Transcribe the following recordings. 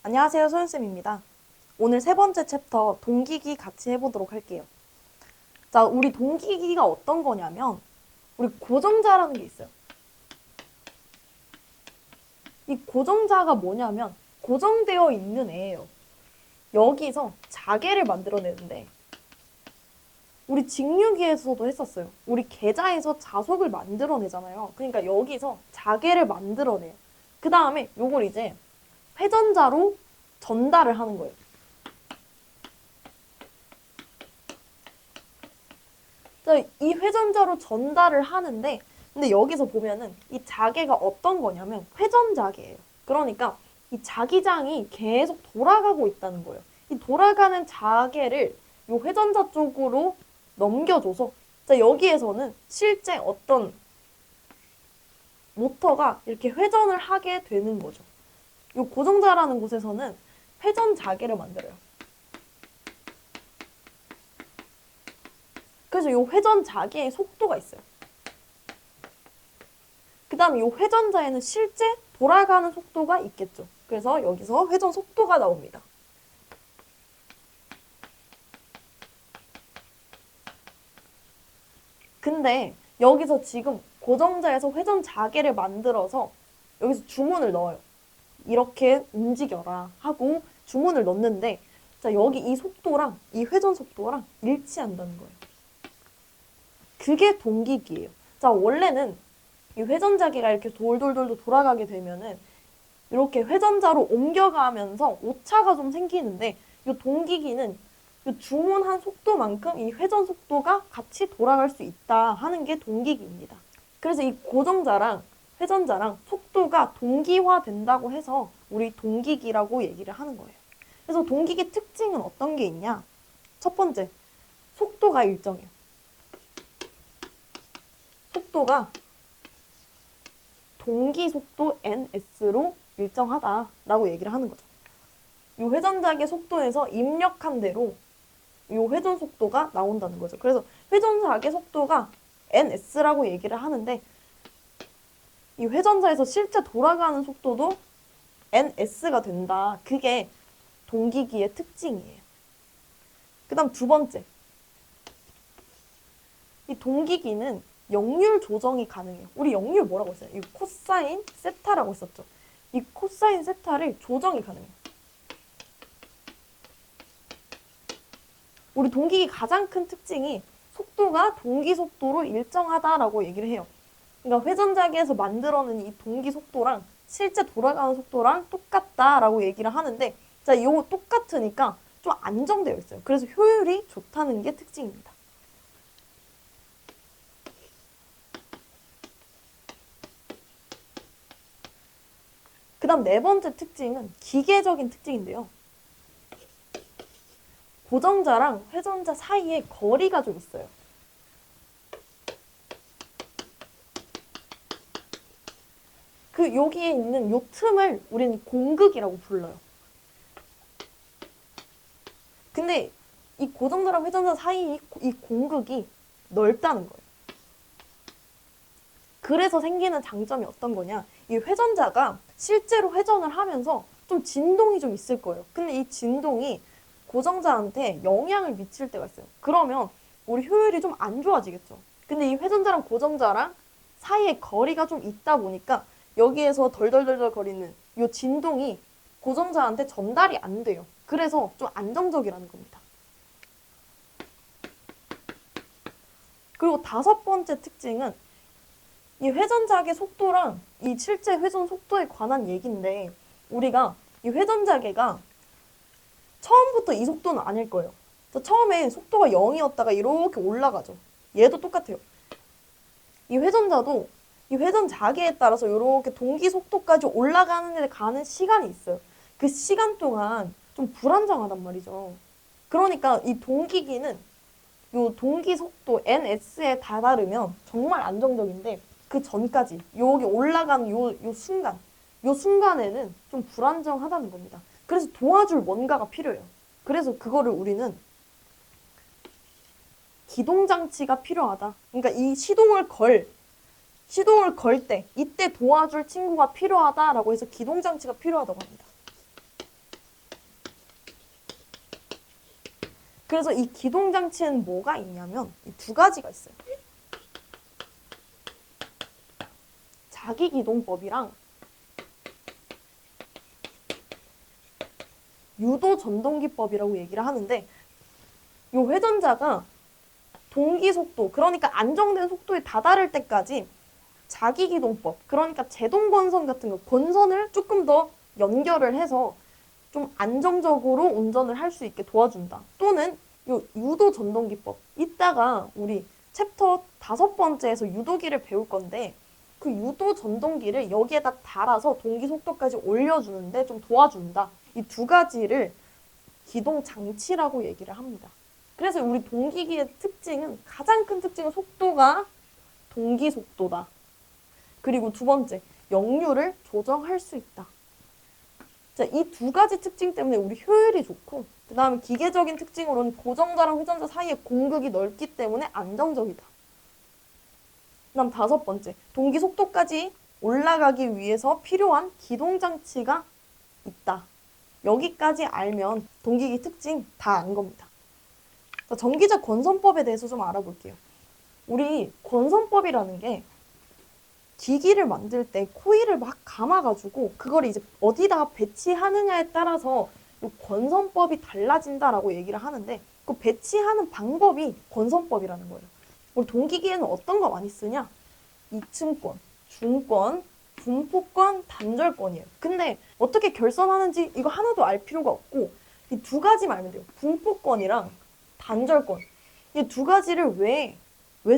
안녕하세요, 소연쌤입니다. 오늘 세 번째 챕터 동기기 같이 해보도록 할게요. 자, 우리 동기기가 어떤 거냐면 우리 고정자라는 게 있어요. 이 고정자가 뭐냐면 고정되어 있는 애예요. 여기서 자계를 만들어내는데 우리 직류기에서도 했었어요. 우리 계좌에서 자속을 만들어내잖아요. 그러니까 여기서 자계를 만들어내요. 그 다음에 요걸 이제 회전자로 전달을 하는 거예요. 이 회전자로 전달을 하는데 근데 여기서 보면은 이 자계가 어떤 거냐면 회전자계예요. 그러니까 이 자기장이 계속 돌아가고 있다는 거예요. 이 돌아가는 자계를 이 회전자 쪽으로 넘겨줘서 자 여기에서는 실제 어떤 모터가 이렇게 회전을 하게 되는 거죠. 이 고정자라는 곳에서는 회전 자계를 만들어요. 그래서 이 회전 자계의 속도가 있어요. 그 다음에 이 회전자에는 실제 돌아가는 속도가 있겠죠. 그래서 여기서 회전 속도가 나옵니다. 근데 여기서 지금 고정자에서 회전 자계를 만들어서 여기서 주문을 넣어요. 이렇게 움직여라 하고 주문을 넣는데 자 여기 이 속도랑 이 회전 속도랑 일치한다는 거예요. 그게 동기기예요. 자 원래는 이 회전자계가 이렇게 돌돌돌 돌아가게 되면은 이렇게 회전자로 옮겨가면서 오차가 좀 생기는데 이 동기기는 이 주문한 속도만큼 이 회전 속도가 같이 돌아갈 수 있다 하는 게 동기기입니다. 그래서 이 고정자랑 회전자랑 속도가 동기화 된다고 해서 우리 동기기라고 얘기를 하는 거예요. 그래서 동기기 특징은 어떤 게 있냐? 첫 번째, 속도가 일정해요. 속도가 동기 속도 ns로 일정하다라고 얘기를 하는 거죠. 이 회전자계 속도에서 입력한 대로 이 회전 속도가 나온다는 거죠. 그래서 회전자계 속도가 ns라고 얘기를 하는데 이 회전자에서 실제 돌아가는 속도도 ns가 된다. 그게 동기기의 특징이에요. 그 다음 두 번째. 이 동기기는 역률 조정이 가능해요. 우리 역률 뭐라고 했어요? 이 코사인 세타라고 했었죠. 이 코사인 세타를 조정이 가능해요. 우리 동기기 가장 큰 특징이 속도가 동기 속도로 일정하다라고 얘기를 해요. 그러니까 회전자계에서 만들어낸 이 동기 속도랑 실제 돌아가는 속도랑 똑같다라고 얘기를 하는데 자, 이거 똑같으니까 좀 안정되어 있어요. 그래서 효율이 좋다는 게 특징입니다. 그 다음 네 번째 특징은 기계적인 특징인데요. 고정자랑 회전자 사이에 거리가 좀 있어요. 그 여기에 있는 요 틈을 우리는 공극이라고 불러요. 근데 이 고정자랑 회전자 사이 이 공극이 넓다는 거예요. 그래서 생기는 장점이 어떤 거냐? 이 회전자가 실제로 회전을 하면서 좀 진동이 좀 있을 거예요. 근데 이 진동이 고정자한테 영향을 미칠 때가 있어요. 그러면 우리 효율이 좀 안 좋아지겠죠. 근데 이 회전자랑 고정자랑 사이에 거리가 좀 있다 보니까 여기에서 덜덜덜덜 거리는 이 진동이 고정자한테 전달이 안 돼요. 그래서 좀 안정적이라는 겁니다. 그리고 다섯 번째 특징은 이 회전자계 속도랑 이 실제 회전 속도에 관한 얘기인데 우리가 이 회전자계가 처음부터 이 속도는 아닐 거예요. 처음에 속도가 0이었다가 이렇게 올라가죠. 얘도 똑같아요. 이 회전자도 이 회전자계에 따라서 이렇게 동기 속도까지 올라가는 데 가는 시간이 있어요. 그 시간 동안 좀 불안정하단 말이죠. 그러니까 이 동기기는 요 동기 속도 ns에 다다르면 정말 안정적인데 그 전까지 여기 올라가는 요 순간에는 좀 불안정하다는 겁니다. 그래서 도와줄 뭔가가 필요해요. 그래서 그거를 우리는 기동장치가 필요하다. 그러니까 이 시동을 걸 때 이때 도와줄 친구가 필요하다라고 해서 기동장치가 필요하다고 합니다. 그래서 이 기동장치는 뭐가 있냐면 이 두 가지가 있어요. 자기기동법이랑 유도전동기법이라고 얘기를 하는데 이 회전자가 동기속도, 그러니까 안정된 속도에 다다를 때까지 자기기동법, 그러니까 제동권선 같은 거, 권선을 조금 더 연결을 해서 좀 안정적으로 운전을 할 수 있게 도와준다. 또는 요 유도전동기법, 이따가 우리 챕터 5번째에서 유도기를 배울 건데 그 유도전동기를 여기에다 달아서 동기속도까지 올려주는데 좀 도와준다. 이 두 가지를 기동장치라고 얘기를 합니다. 그래서 우리 동기기의 특징은, 가장 큰 특징은 속도가 동기속도다. 그리고 두 번째, 역류를 조정할 수 있다. 자, 이 두 가지 특징 때문에 우리 효율이 좋고, 그 다음에 기계적인 특징으로는 고정자랑 회전자 사이에 공극이 넓기 때문에 안정적이다. 그 다음 5번째, 동기 속도까지 올라가기 위해서 필요한 기동장치가 있다. 여기까지 알면 동기기 특징 다 안 겁니다. 자, 전기자 권선법에 대해서 좀 알아볼게요. 우리 권선법이라는 게 기기를 만들 때 코일을 막 감아가지고 그걸 이제 어디다가 배치하느냐에 따라서 이 권선법이 달라진다라고 얘기를 하는데 그 배치하는 방법이 권선법이라는 거예요. 우리 동기기에는 어떤 거 많이 쓰냐? 이층권, 중권, 분포권, 단절권이에요. 근데 어떻게 결선하는지 이거 하나도 알 필요가 없고 이 두 가지만 알면 돼요. 분포권이랑 단절권. 이 두 가지를 왜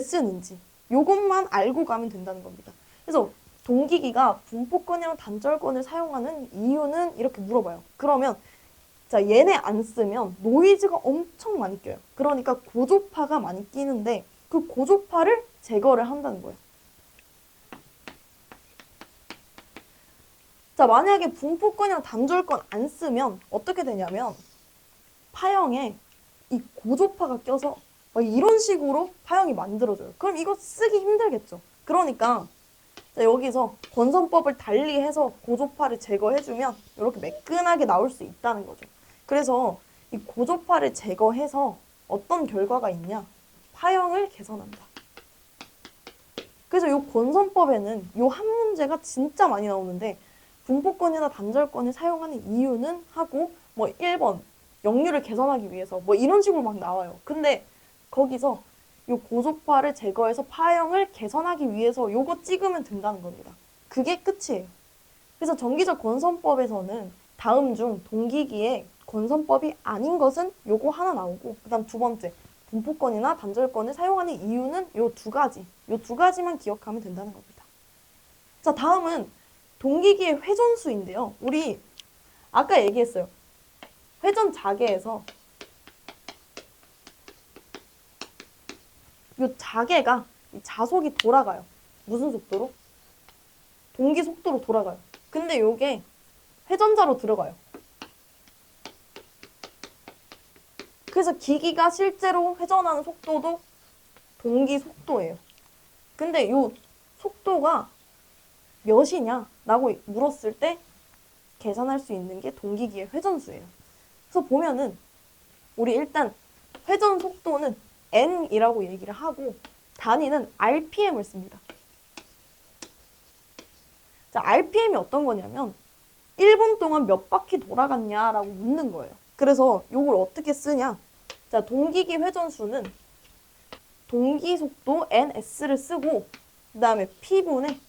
쓰는지 요것만 알고 가면 된다는 겁니다. 그래서 동기기가 분포권이랑 단절권을 사용하는 이유는 이렇게 물어봐요. 그러면 자, 얘네 안 쓰면 노이즈가 엄청 많이 껴요. 그러니까 고조파가 많이 끼는데 그 고조파를 제거를 한다는 거예요. 자, 만약에 분포권이랑 단절권 안 쓰면 어떻게 되냐면 파형에 이 고조파가 껴서 막 이런 식으로 파형이 만들어져요. 그럼 이거 쓰기 힘들겠죠. 그러니까 자, 여기서 권선법을 달리해서 고조파를 제거해주면 이렇게 매끈하게 나올 수 있다는 거죠. 그래서 이 고조파를 제거해서 어떤 결과가 있냐? 파형을 개선한다. 그래서 이 권선법에는 이 한 문제가 진짜 많이 나오는데 분포권이나 단절권을 사용하는 이유는 하고 뭐 1번 역류를 개선하기 위해서 뭐 이런 식으로 막 나와요. 근데 거기서 이 고조파를 제거해서 파형을 개선하기 위해서 요거 찍으면 된다는 겁니다. 그게 끝이에요. 그래서 전기적 권선법에서는 다음 중 동기기에 권선법이 아닌 것은 요거 하나 나오고 그 다음 두 번째 분포권이나 단절권을 사용하는 이유는 요 두 가지만 기억하면 된다는 겁니다. 자, 다음은 동기기의 회전수인데요. 우리 아까 얘기했어요. 회전 자개에서 이 자개가 자속이 돌아가요. 무슨 속도로? 동기 속도로 돌아가요. 근데 이게 회전자로 들어가요. 그래서 기기가 실제로 회전하는 속도도 동기 속도예요. 근데 이 속도가 몇이냐? 라고 물었을 때 계산할 수 있는 게 동기기의 회전수예요. 그래서 보면은 우리 일단 회전 속도는 n이라고 얘기를 하고 단위는 rpm을 씁니다. 자, rpm이 어떤 거냐면 1분 동안 몇 바퀴 돌아갔냐라고 묻는 거예요. 그래서 이걸 어떻게 쓰냐? 자, 동기기 회전수는 동기 속도 ns를 쓰고 그 다음에 p분의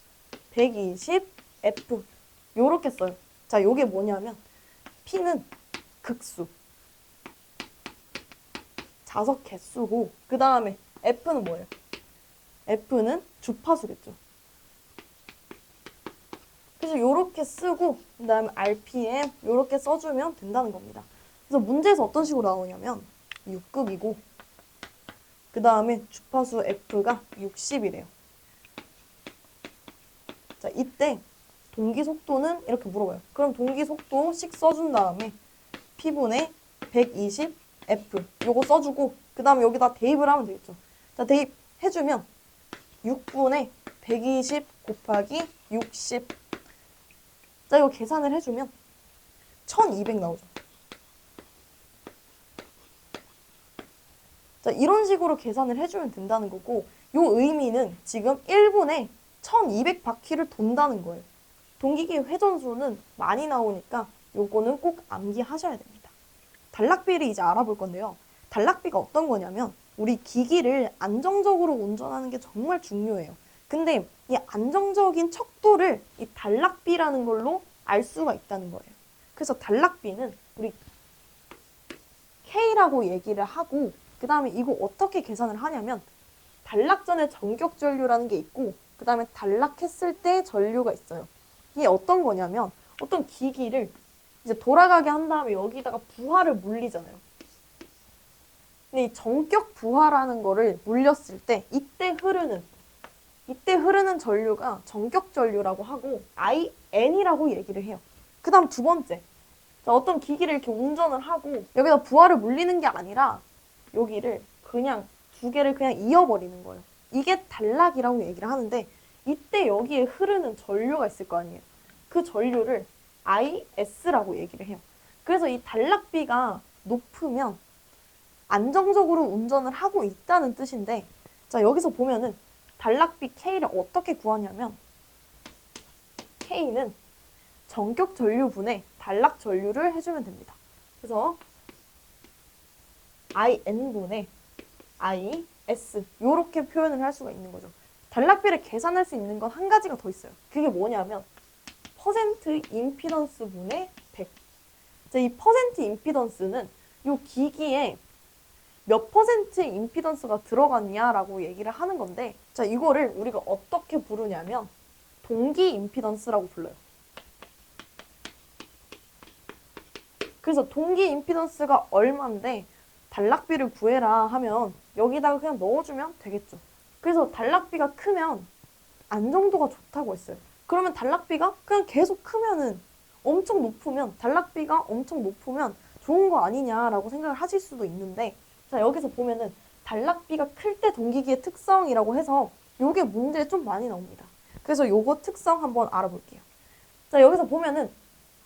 120f 요렇게 써요. 자, 요게 뭐냐면 p는 극수, 자석 개수고 그 다음에 f는 뭐예요? f는 주파수겠죠. 그래서 요렇게 쓰고 그 다음에 rpm 요렇게 써주면 된다는 겁니다. 그래서 문제에서 어떤 식으로 나오냐면 6급이고 그 다음에 주파수 f가 60이래요. 자, 이때 동기 속도는 이렇게 물어봐요. 그럼 동기 속도씩 써준 다음에 p분의 120f 요거 써주고 그 다음에 여기다 대입을 하면 되겠죠. 자, 대입해주면 6분의 120 곱하기 60. 자, 이거 계산을 해주면 1200 나오죠. 자, 이런 식으로 계산을 해주면 된다는 거고, 요 의미는 지금 1분에 1200바퀴를 돈다는 거예요. 동기기의 회전수는 많이 나오니까 요거는 꼭 암기하셔야 됩니다. 단락비를 이제 알아볼 건데요. 단락비가 어떤 거냐면 우리 기기를 안정적으로 운전하는 게 정말 중요해요. 근데 이 안정적인 척도를 이 단락비라는 걸로 알 수가 있다는 거예요. 그래서 단락비는 우리 K라고 얘기를 하고, 그 다음에 이거 어떻게 계산을 하냐면 단락 전에 전격 전류라는 게 있고, 그 다음에 단락했을 때 전류가 있어요. 이게 어떤 거냐면 어떤 기기를 이제 돌아가게 한 다음에 여기다가 부하를 물리잖아요. 근데 이 전격 부하라는 거를 물렸을 때 이때 흐르는 전류가 전격 전류라고 하고 IN이라고 얘기를 해요. 그 다음 두 번째, 자, 어떤 기기를 이렇게 운전을 하고 여기다 부하를 물리는 게 아니라 여기를 그냥 두 개를 그냥 이어버리는 거예요. 이게 단락이라고 얘기를 하는데 이때 여기에 흐르는 전류가 있을 거 아니에요. 그 전류를 IS라고 얘기를 해요. 그래서 이 단락비가 높으면 안정적으로 운전을 하고 있다는 뜻인데, 자, 여기서 보면은 단락비 K를 어떻게 구하냐면 K는 전격 전류분의 단락 전류를 해주면 됩니다. 그래서 IN분의 IS 이렇게 표현을 할 수가 있는 거죠. 단락비를 계산할 수 있는 건 한 가지가 더 있어요. 그게 뭐냐면 퍼센트 임피던스 분의 100. 자, 이 퍼센트 임피던스는 이 기기에 몇 퍼센트의 임피던스가 들어갔냐라고 얘기를 하는 건데, 자, 이거를 우리가 어떻게 부르냐면 동기 임피던스라고 불러요. 그래서 동기 임피던스가 얼마인데 단락비를 구해라 하면 여기다가 그냥 넣어주면 되겠죠. 그래서 단락비가 크면 안정도가 좋다고 했어요. 그러면 단락비가 그냥 계속 크면은 단락비가 엄청 높으면 좋은 거 아니냐라고 생각을 하실 수도 있는데, 자, 여기서 보면은 단락비가 클 때 동기기의 특성이라고 해서 요게 문제에 좀 많이 나옵니다. 그래서 요거 특성 한번 알아볼게요. 자, 여기서 보면은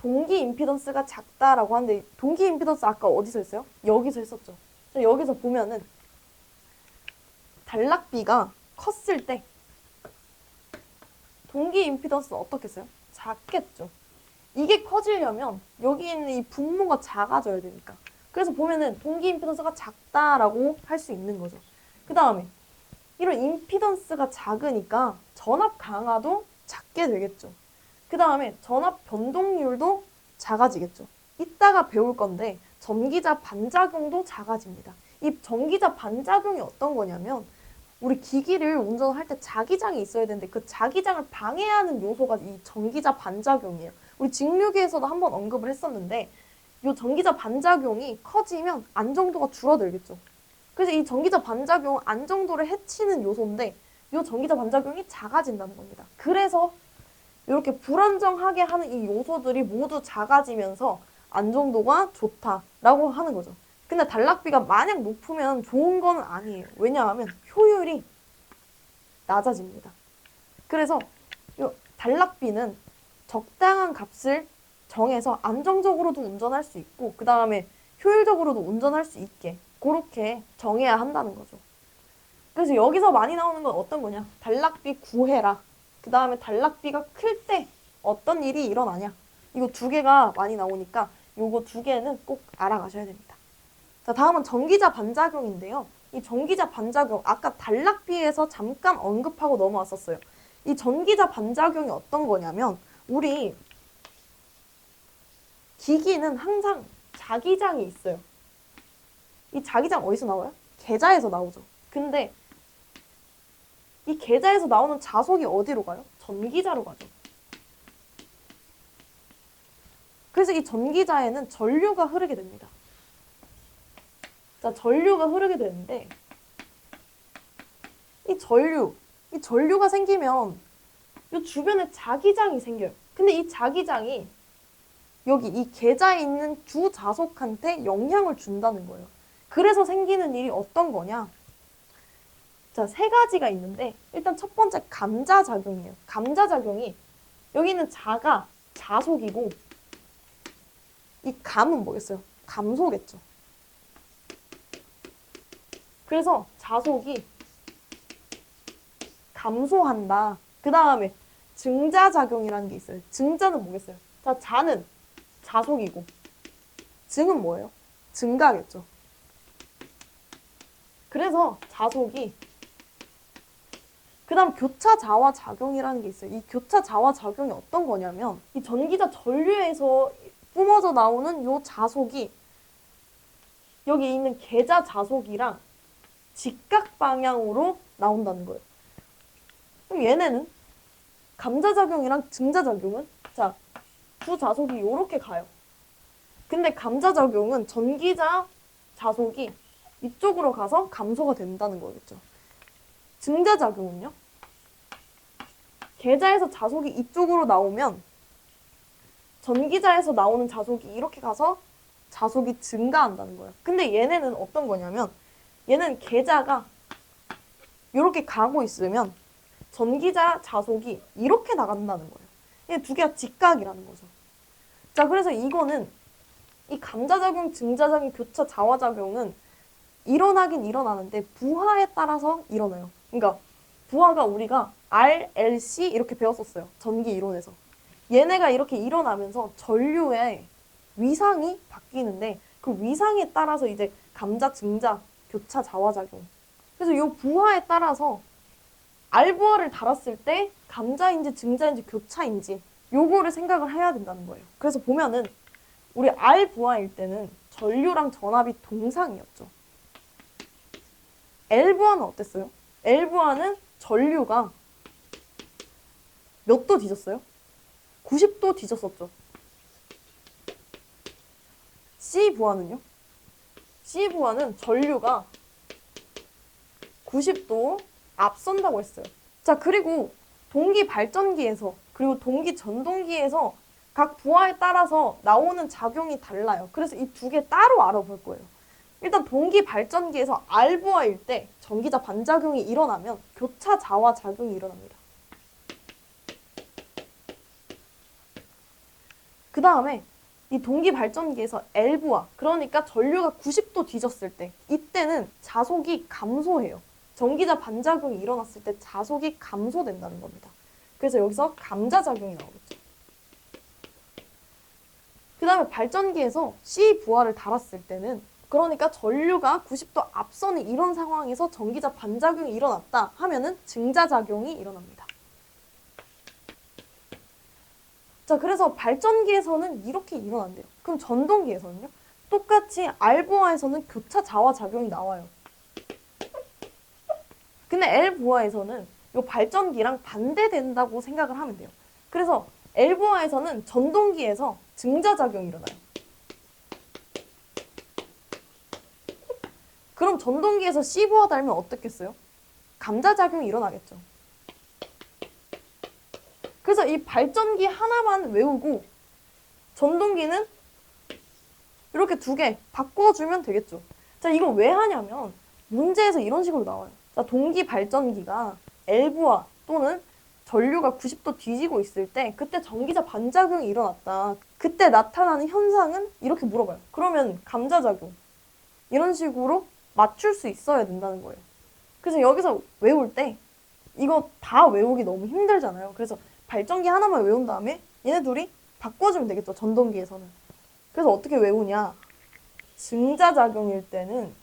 동기 임피던스가 작다라고 하는데 동기 임피던스 아까 어디서 했어요? 여기서 했었죠. 자, 여기서 보면은 단락비가 컸을 때 동기 임피던스는 어떻게 했어요? 작겠죠. 이게 커지려면 여기 있는 이 분모가 작아져야 되니까. 그래서 보면은 동기 임피던스가 작다라고 할 수 있는 거죠. 그 다음에 이런 임피던스가 작으니까 전압 강화도 작게 되겠죠. 그 다음에 전압 변동률도 작아지겠죠. 이따가 배울 건데 전기자 반작용도 작아집니다. 이 전기자 반작용이 어떤 거냐면 우리 기기를 운전할 때 자기장이 있어야 되는데 그 자기장을 방해하는 요소가 이 전기자 반작용이에요. 우리 직류기에서도 한번 언급을 했었는데 이 전기자 반작용이 커지면 안정도가 줄어들겠죠. 그래서 이 전기자 반작용 안정도를 해치는 요소인데 이 전기자 반작용이 작아진다는 겁니다. 그래서 이렇게 불안정하게 하는 이 요소들이 모두 작아지면서 안정도가 좋다라고 하는 거죠. 근데 단락비가 마냥 높으면 좋은 건 아니에요. 왜냐하면 효율이 낮아집니다. 그래서 이 단락비는 적당한 값을 정해서 안정적으로도 운전할 수 있고 그 다음에 효율적으로도 운전할 수 있게 그렇게 정해야 한다는 거죠. 그래서 여기서 많이 나오는 건 어떤 거냐? 단락비 구해라. 그 다음에 단락비가 클 때 어떤 일이 일어나냐? 이거 두 개가 많이 나오니까 요거 두 개는 꼭 알아가셔야 됩니다. 자, 다음은 전기자 반작용인데요. 이 전기자 반작용, 아까 단락비에서 잠깐 언급하고 넘어왔었어요. 이 전기자 반작용이 어떤 거냐면 우리 기기는 항상 자기장이 있어요. 이 자기장 어디서 나와요? 계자에서 나오죠. 근데 이 계자에서 나오는 자속이 어디로 가요? 전기자로 가죠. 그래서 이 전기자에는 전류가 흐르게 됩니다. 자, 전류가 흐르게 되는데 이 전류가 생기면 이 주변에 자기장이 생겨요. 근데 이 자기장이 여기 이 계자에 있는 주 자속한테 영향을 준다는 거예요. 그래서 생기는 일이 어떤 거냐? 자, 세 가지가 있는데 일단 첫 번째 감자작용이에요. 감자작용이 여기는 자가 자속이고 이 감은 뭐겠어요? 감소겠죠. 그래서 자속이 감소한다. 그 다음에 증자작용이라는 게 있어요. 증자는 뭐겠어요? 자, 자는 자속이고 증은 뭐예요? 증가겠죠. 그래서 자속이 그 다음 교차자와 작용이라는 게 있어요. 이 교차자와 작용이 어떤 거냐면 이 전기자 전류에서 뿜어져 나오는 요 자속이 여기 있는 계자 자속이랑 직각 방향으로 나온다는 거예요. 그럼 얘네는 감자작용이랑 증자작용은 자, 두 자속이 이렇게 가요. 근데 감자작용은 전기자 자속이 이쪽으로 가서 감소가 된다는 거겠죠. 증자작용은요? 계자에서 자속이 이쪽으로 나오면 전기자에서 나오는 자속이 이렇게 가서 자속이 증가한다는 거예요. 근데 얘네는 어떤 거냐면 얘는 계자가 이렇게 가고 있으면 전기자 자속이 이렇게 나간다는 거예요. 얘 두 개가 직각이라는 거죠. 자, 그래서 이거는 이 감자작용, 증자작용, 교차, 자화작용은 일어나긴 일어나는데 부하에 따라서 일어나요. 그러니까 부하가 우리가 R, L, C 이렇게 배웠었어요. 전기 이론에서. 얘네가 이렇게 일어나면서 전류의 위상이 바뀌는데 그 위상에 따라서 이제 감자, 증자, 교차, 자화작용. 그래서 이 부하에 따라서 R 부하를 달았을 때 감자인지 증자인지 교차인지 요거를 생각을 해야 된다는 거예요. 그래서 보면은 우리 R 부하일 때는 전류랑 전압이 동상이었죠. L 부하는 어땠어요? L 부하는 전류가 몇 도 뒤졌어요? 90도 뒤졌었죠. C 부하는요? C 부하는 전류가 90도 앞선다고 했어요. 자, 그리고 동기 발전기에서 그리고 동기 전동기에서 각 부하에 따라서 나오는 작용이 달라요. 그래서 이 두 개 따로 알아볼 거예요. 일단 동기 발전기에서 R 부하일 때 전기자 반작용이 일어나면 교차 자화 작용이 일어납니다. 그 다음에 이 동기 발전기에서 L 부하, 그러니까 전류가 90도 뒤졌을 때 이때는 자속이 감소해요. 전기자 반작용이 일어났을 때 자속이 감소된다는 겁니다. 그래서 여기서 감자작용이 나오겠죠. 그 다음에 발전기에서 C 부하를 달았을 때는 그러니까 전류가 90도 앞서는 이런 상황에서 전기자 반작용이 일어났다 하면은 증자작용이 일어납니다. 자, 그래서 발전기에서는 이렇게 일어난대요. 그럼 전동기에서는요? 똑같이 R 부하에서는 교차 자화 작용이 나와요. 근데 L 부하에서는 이 발전기랑 반대된다고 생각을 하면 돼요. 그래서 L 부하에서는 전동기에서 증자작용이 일어나요. 그럼 전동기에서 C 부하 달면 어떻겠어요? 감자작용이 일어나겠죠. 그래서 이 발전기 하나만 외우고 전동기는 이렇게 두 개 바꿔주면 되겠죠. 자, 이거 왜 하냐면 문제에서 이런 식으로 나와요. 자, 동기 발전기가 L부하 또는 전류가 90도 뒤지고 있을 때 그때 전기자 반작용이 일어났다. 그때 나타나는 현상은 이렇게 물어봐요. 그러면 감자작용 이런 식으로 맞출 수 있어야 된다는 거예요. 그래서 여기서 외울 때 이거 다 외우기 너무 힘들잖아요. 그래서 발전기 하나만 외운 다음에 얘네 둘이 바꿔주면 되겠죠. 전동기에서는. 그래서 어떻게 외우냐. 증자작용일 때는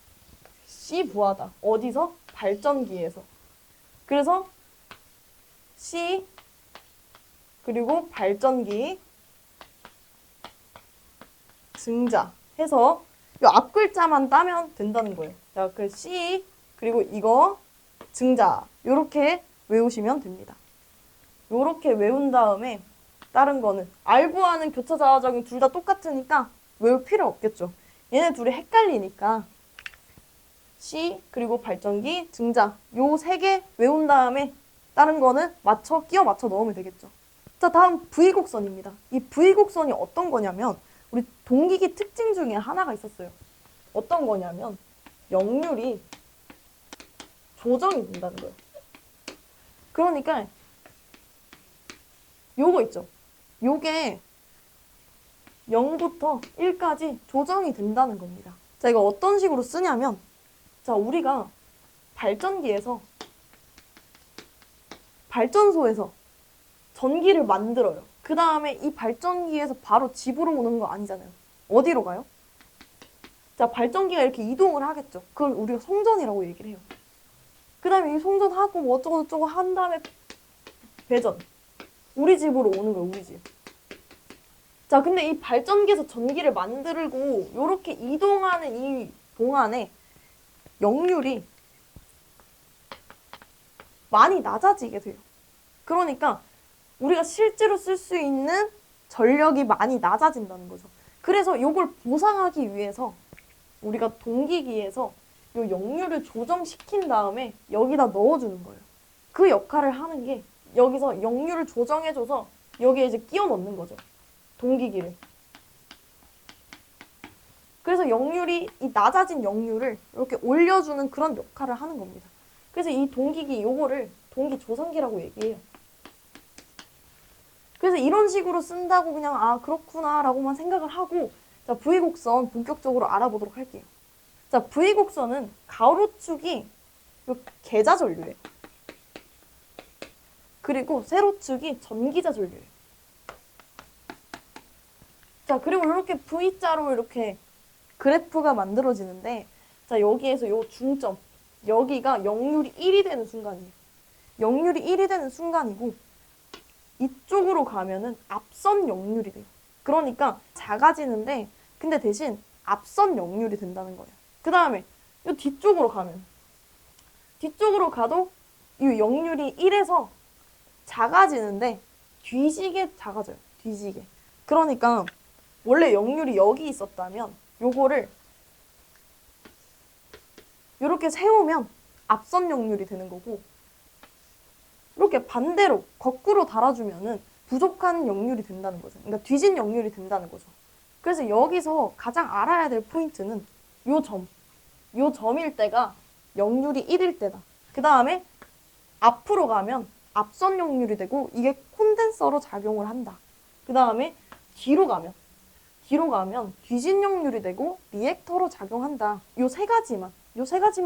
C 부하다. 어디서? 발전기에서. 그래서 C 그리고 발전기 증자 해서 이 앞 글자만 따면 된다는 거예요. 자, 그 C 그리고 이거 증자 요렇게 외우시면 됩니다. 요렇게 외운 다음에 다른 거는 R 부하는 교차 자화작용 둘 다 똑같으니까 외울 필요 없겠죠. 얘네 둘이 헷갈리니까 C 그리고 발전기 증자 요 세 개 외운 다음에 다른 거는 끼워 맞춰 넣으면 되겠죠. 자, 다음 V곡선입니다. 이 V곡선이 어떤 거냐면 우리 동기기 특징 중에 하나가 있었어요. 어떤 거냐면 역률이 조정이 된다는 거예요. 그러니까 요거 있죠. 요게 0부터 1까지 조정이 된다는 겁니다. 자, 이거 어떤 식으로 쓰냐면 자, 우리가 발전기에서 발전소에서 전기를 만들어요. 그 다음에 이 발전기에서 바로 집으로 오는 거 아니잖아요. 어디로 가요? 자, 발전기가 이렇게 이동을 하겠죠. 그걸 우리가 송전이라고 얘기를 해요. 그 다음에 이 송전하고 뭐 어쩌고 저쩌고 한 다음에 배전. 우리 집으로 오는 거예요, 우리 집. 자, 근데 이 발전기에서 전기를 만들고 이렇게 이동하는 이 동안에 역률이 많이 낮아지게 돼요. 그러니까 우리가 실제로 쓸 수 있는 전력이 많이 낮아진다는 거죠. 그래서 이걸 보상하기 위해서 우리가 동기기에서 이 역률을 조정시킨 다음에 여기다 넣어주는 거예요. 그 역할을 하는 게 여기서 역률을 조정해줘서 여기에 이제 끼워 넣는 거죠. 동기기를. 그래서 역률이, 이 낮아진 역률을 이렇게 올려주는 그런 역할을 하는 겁니다. 그래서 이 동기기, 요거를 동기 조성기라고 얘기해요. 그래서 이런 식으로 쓴다고 그냥 아 그렇구나 라고만 생각을 하고, 자, V곡선 본격적으로 알아보도록 할게요. 자, V곡선은 가로축이 요 계자 전류예요. 그리고 세로축이 전기자 전류예요. 자, 그리고 이렇게 V자로 이렇게 그래프가 만들어지는데, 자, 여기에서 요 중점, 여기가 역률이 1이 되는 순간이에요. 역률이 1이 되는 순간이고, 이쪽으로 가면은 앞선 역률이 돼요. 그러니까 작아지는데, 근데 대신 앞선 역률이 된다는 거예요. 그 다음에 이 뒤쪽으로 가도 이 역률이 1에서 작아지는데 뒤지게 작아져요. 뒤지게. 그러니까 원래 역률이 여기 있었다면 요거를 이렇게 세우면 앞선 역률이 되는 거고, 이렇게 반대로 거꾸로 달아주면은 부족한 역률이 된다는 거죠. 그러니까 뒤진 역률이 된다는 거죠. 그래서 여기서 가장 알아야 될 포인트는 요 점일 때가 역률이 1일 때다. 그 다음에 앞으로 가면 앞선 역률이 되고 이게 콘덴서로 작용을 한다. 그 다음에 뒤로 가면 뒤진 역률이 되고 리액터로 작용한다. 요 세 가지만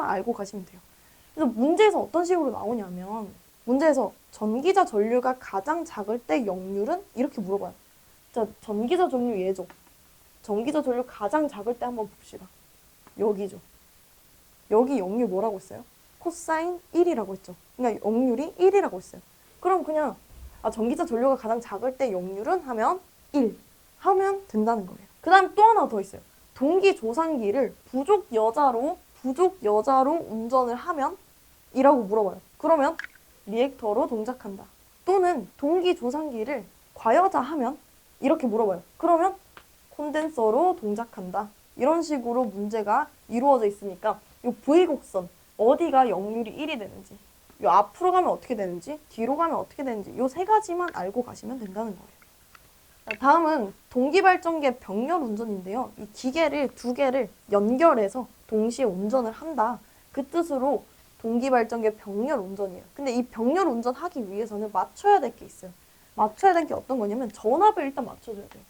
알고 가시면 돼요. 그래서 문제에서 어떤 식으로 나오냐면, 문제에서 전기자 전류가 가장 작을 때 역률은? 이렇게 물어봐요. 자, 전기자 전류 예죠. 전기자 전류 가장 작을 때 한번 봅시다. 여기죠. 여기 역률 뭐라고 했어요? 코사인 1이라고 했죠. 그러니까 역률이 1이라고 했어요. 그럼 그냥 전기자 전류가 가장 작을 때 역률은 하면 1 하면 된다는 거예요. 그 다음에 또 하나 더 있어요. 동기 조상기를 부족 여자로 운전을 하면? 이라고 물어봐요. 그러면 리액터로 동작한다. 또는 동기 조상기를 과여자 하면? 이렇게 물어봐요. 그러면 콘덴서로 동작한다. 이런 식으로 문제가 이루어져 있으니까 이 V곡선 어디가 역률이 1이 되는지, 이 앞으로 가면 어떻게 되는지, 뒤로 가면 어떻게 되는지 이 세 가지만 알고 가시면 된다는 거예요. 다음은 동기발전기의 병렬 운전인데요. 이 기계를 두 개를 연결해서 동시에 운전을 한다. 그 뜻으로 동기발전기의 병렬 운전이에요. 근데 이 병렬 운전하기 위해서는 맞춰야 될 게 있어요. 맞춰야 될 게 어떤 거냐면 전압을 일단 맞춰줘야 돼요.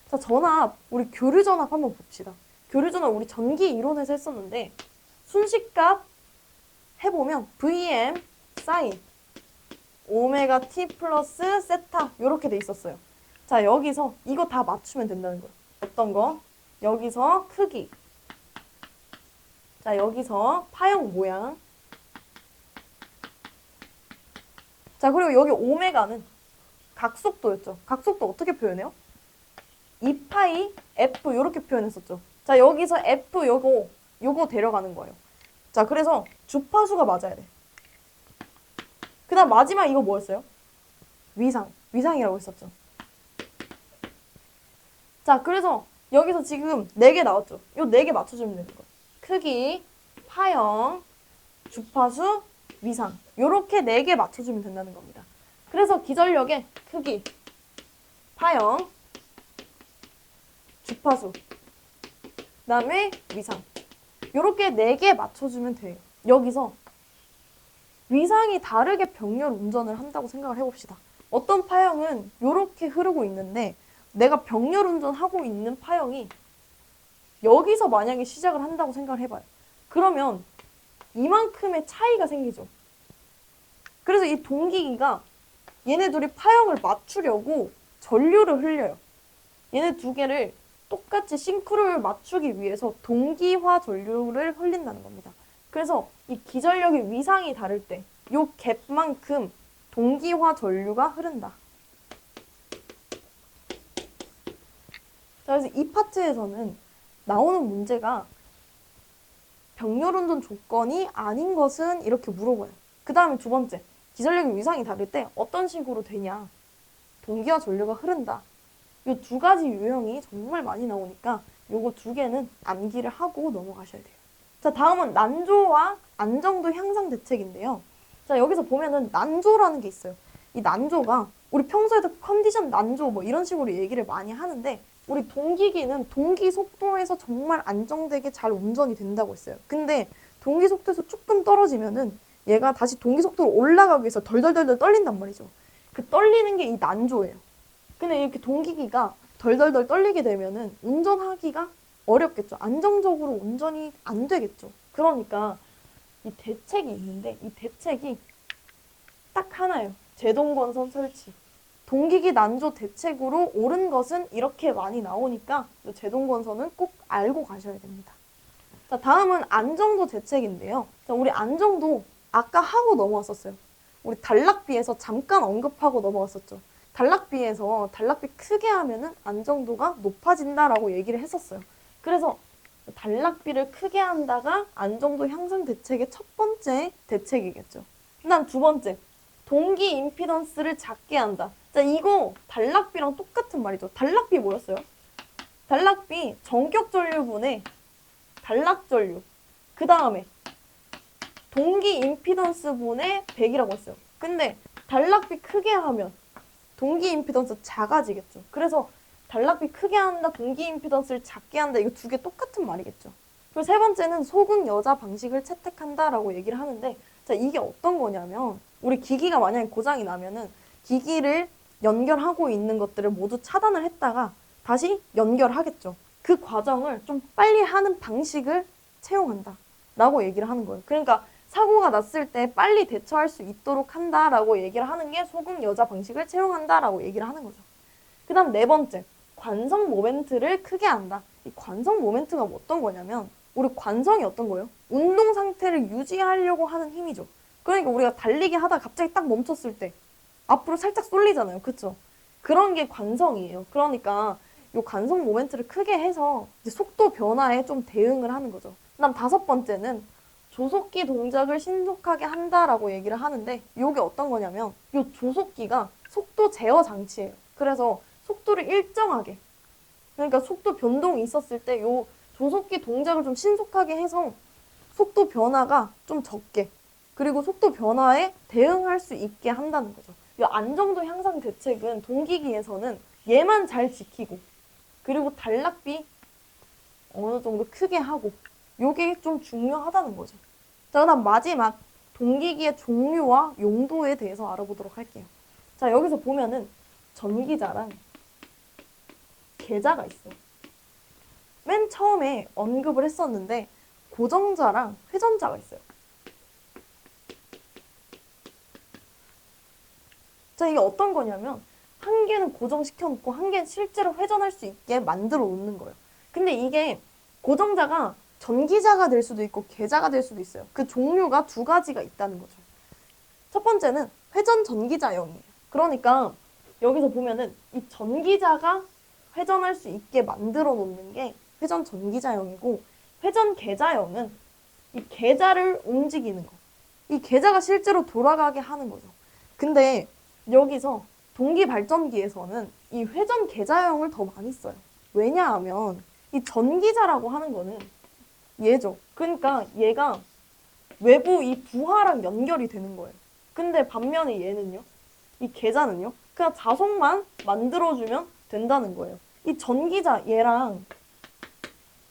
자, 전압, 우리 교류전압 한번 봅시다. 교류전압 우리 전기 이론에서 했었는데 순식값 해보면 Vm 사인 오메가 T 플러스 세타 이렇게 돼 있었어요. 자, 여기서 이거 다 맞추면 된다는 거예요. 어떤 거? 여기서 크기. 자, 여기서 파형 모양. 자, 그리고 여기 오메가는 각속도였죠. 각속도 어떻게 표현해요? 2파이 F 이렇게 표현했었죠. 자, 여기서 F 요거 데려가는 거예요. 자, 그래서 주파수가 맞아야 돼. 그 다음 마지막 이거 뭐였어요? 위상이라고 했었죠. 자, 그래서 여기서 지금 4개 나왔죠. 요 4개 맞춰주면 되는 거예요. 크기, 파형, 주파수, 위상. 요렇게 4개 맞춰주면 된다는 겁니다. 그래서 기전력의 크기, 파형, 주파수, 그 다음에 위상. 요렇게 4개 맞춰주면 돼요. 여기서 위상이 다르게 병렬 운전을 한다고 생각을 해봅시다. 어떤 파형은 요렇게 흐르고 있는데 내가 병렬 운전하고 있는 파형이 여기서 만약에 시작을 한다고 생각을 해봐요. 그러면 이만큼의 차이가 생기죠. 그래서 이 동기기가 얘네 둘이 파형을 맞추려고 전류를 흘려요. 얘네 두 개를 똑같이 싱크로율 맞추기 위해서 동기화 전류를 흘린다는 겁니다. 그래서 이 기전력의 위상이 다를 때 요 갭만큼 동기화 전류가 흐른다. 자, 그래서 이 파트에서는 나오는 문제가 병렬운동 조건이 아닌 것은 이렇게 물어봐요. 그 다음에 두 번째, 기전력의 위상이 다를 때 어떤 식으로 되냐. 동기화 전류가 흐른다. 이 두 가지 유형이 정말 많이 나오니까 요거 두 개는 암기를 하고 넘어가셔야 돼요. 자, 다음은 난조와 안정도 향상 대책인데요. 자, 여기서 보면은 난조라는 게 있어요. 이 난조가 우리 평소에도 컨디션 난조 뭐 이런 식으로 얘기를 많이 하는데 우리 동기기는 동기 속도에서 정말 안정되게 잘 운전이 된다고 했어요. 근데 동기 속도에서 조금 떨어지면은 얘가 다시 동기 속도로 올라가기 위해서 덜덜덜덜 떨린단 말이죠. 그 떨리는 게 이 난조예요. 근데 이렇게 동기기가 덜덜덜 떨리게 되면은 운전하기가 어렵겠죠. 안정적으로 운전이 안 되겠죠. 그러니까 이 대책이 있는데 이 대책이 딱 하나예요. 제동건선 설치. 동기기 난조 대책으로 옳은 것은 이렇게 많이 나오니까 제동건선은 꼭 알고 가셔야 됩니다. 자, 다음은 안정도 대책인데요. 자, 우리 안정도 아까 하고 넘어왔었어요. 우리 단락비에서 잠깐 언급하고 넘어왔었죠. 단락비에서 단락비 크게 하면은 안정도가 높아진다라고 얘기를 했었어요. 그래서 단락비를 크게 한다가 안정도 향상 대책의 첫 번째 대책이겠죠. 그다음 두 번째, 동기 임피던스를 작게 한다. 자, 이거 단락비랑 똑같은 말이죠. 단락비 뭐였어요? 단락비 전격 전류분의 단락 전류. 그 다음에 동기 임피던스분의 100이라고 했어요. 근데 단락비 크게 하면 동기 임피던스 작아지겠죠. 그래서 단락비 크게 한다, 동기 임피던스를 작게 한다. 이거 두 개 똑같은 말이겠죠. 그리고 세 번째는 소극 여자 방식을 채택한다라고 얘기를 하는데, 자, 이게 어떤 거냐면 우리 기기가 만약에 고장이 나면은 기기를 연결하고 있는 것들을 모두 차단을 했다가 다시 연결하겠죠. 그 과정을 좀 빨리 하는 방식을 채용한다 라고 얘기를 하는 거예요. 그러니까 사고가 났을 때 빨리 대처할 수 있도록 한다라고 얘기를 하는 게 소극 여자 방식을 채용한다라고 얘기를 하는 거죠. 그 다음 네 번째, 관성 모멘트를 크게 한다. 이 관성 모멘트가 어떤 거냐면 우리 관성이 어떤 거예요? 운동 상태를 유지하려고 하는 힘이죠. 그러니까 우리가 달리기 하다 갑자기 딱 멈췄을 때 앞으로 살짝 쏠리잖아요. 그쵸? 그런 게 관성이에요. 그러니까 이 관성 모멘트를 크게 해서 이제 속도 변화에 좀 대응을 하는 거죠. 그다음 다섯 번째는 조속기 동작을 신속하게 한다라고 얘기를 하는데 이게 어떤 거냐면 이 조속기가 속도 제어 장치예요. 그래서 속도를 일정하게, 그러니까 속도 변동이 있었을 때 이 조속기 동작을 좀 신속하게 해서 속도 변화가 좀 적게, 그리고 속도 변화에 대응할 수 있게 한다는 거죠. 이 안정도 향상 대책은 동기기에서는 얘만 잘 지키고 그리고 단락비 어느 정도 크게 하고 요게 좀 중요하다는 거죠. 자, 그다음 마지막 동기기의 종류와 용도에 대해서 알아보도록 할게요. 자, 여기서 보면은 전기자랑 계자가 있어. 맨 처음에 언급을 했었는데 고정자랑 회전자가 있어요. 자, 이게 어떤 거냐면 한 개는 고정시켜 놓고 한 개는 실제로 회전할 수 있게 만들어 놓는 거예요. 근데 이게 고정자가 전기자가 될 수도 있고 계자가 될 수도 있어요. 그 종류가 두 가지가 있다는 거죠. 첫 번째는 회전 전기자형이에요. 그러니까 여기서 보면은 이 전기자가 회전할 수 있게 만들어 놓는 게 회전 전기자형이고, 회전 계자형은 이 계자를 움직이는 거. 이 계자가 실제로 돌아가게 하는 거죠. 근데 여기서 동기 발전기에서는 이 회전 계자형을 더 많이 써요. 왜냐하면 이 전기자라고 하는 거는 얘죠. 그러니까 얘가 외부 이 부하랑 연결이 되는 거예요. 근데 반면에 얘는요, 이 계자는요, 그냥 자석만 만들어주면 된다는 거예요. 이 전기자 얘랑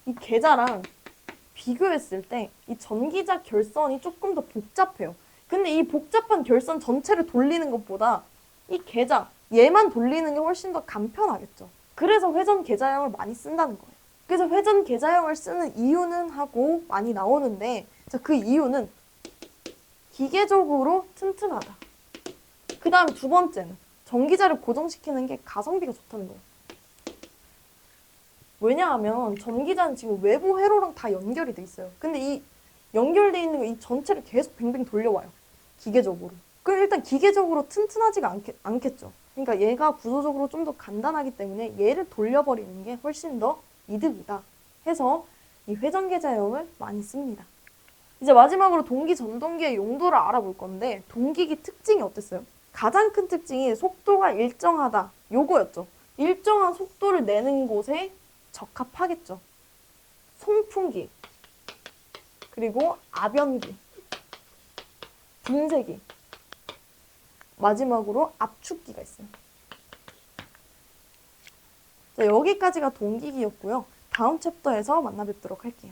이 계자랑 비교했을 때 이 전기자 결선이 조금 더 복잡해요. 근데 이 복잡한 결선 전체를 돌리는 것보다 이 계자 얘만 돌리는 게 훨씬 더 간편하겠죠. 그래서 회전 계자형을 많이 쓴다는 거예요. 그래서 회전 계좌형을 쓰는 이유는 하고 많이 나오는데, 자, 그 이유는 기계적으로 튼튼하다. 그 다음 두 번째는 전기자를 고정시키는 게 가성비가 좋다는 거예요. 왜냐하면 전기자는 지금 외부 회로랑 다 연결이 돼 있어요. 근데 이 연결돼 있는 거 이 전체를 계속 뱅뱅 돌려와요. 기계적으로. 그럼 일단 기계적으로 튼튼하지가 않겠죠. 그러니까 얘가 구조적으로 좀 더 간단하기 때문에 얘를 돌려버리는 게 훨씬 더 이득이다 해서 이 회전계좌형을 많이 씁니다. 이제 마지막으로 동기 전동기의 용도를 알아볼 건데, 동기기 특징이 어땠어요? 가장 큰 특징이 속도가 일정하다. 요거였죠. 일정한 속도를 내는 곳에 적합하겠죠. 송풍기, 그리고 압연기, 분쇄기, 마지막으로 압축기가 있어요. 자, 여기까지가 동기기였고요. 다음 챕터에서 만나 뵙도록 할게요.